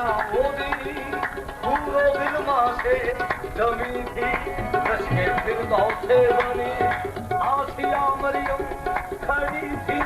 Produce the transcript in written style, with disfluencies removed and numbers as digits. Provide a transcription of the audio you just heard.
मोदी पूरो दिल मां से जमी थी रश्के फिर से बनी आसिया मरियम खड़ी थी